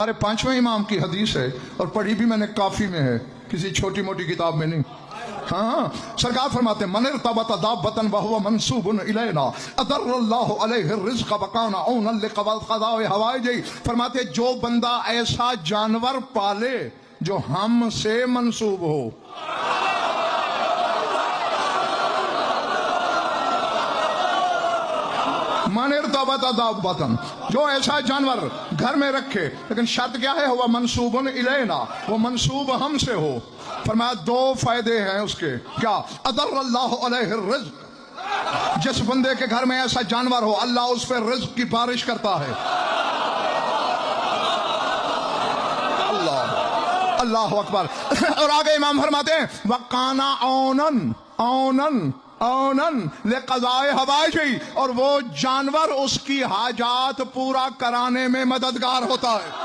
हमारे पांचवें इमाम की हदीस है और पढ़ी भी मैंने काफी में है, किसी छोटी मोटी किताब में नहीं। हाँ, सरकार फरमाते मन इरतबत दाबतन वहुव मंसूबुन इलैना अदर्रल्लाहु अलैहि रिज़्क़ वकाना औनन लिक़ज़ाए हवाइजी। फरमाते जो बंदा ऐसा जानवर पाले जो हमसे मंसूब हो, बतन जो ऐसा जानवर घर में रखे, लेकिन शर्त क्या है, हुआ मंसूबुन इलैना, वो मंसूब हमसे हो। फरमाया दो फायदे हैं उसके, क्या, अदर्रल्लाहु अलैहि रिज़्क़, जिस बंदे के घर में ऐसा जानवर हो अल्लाह उस पर रिज़्क़ की बारिश करता है। अल्लाह अल्लाह अकबर। और आगे इमाम फरमाते हैं वकाना औनन औनन औनन लिक़ज़ाए हवाइजी, और वो जानवर उसकी हाजात पूरा कराने में मददगार होता है।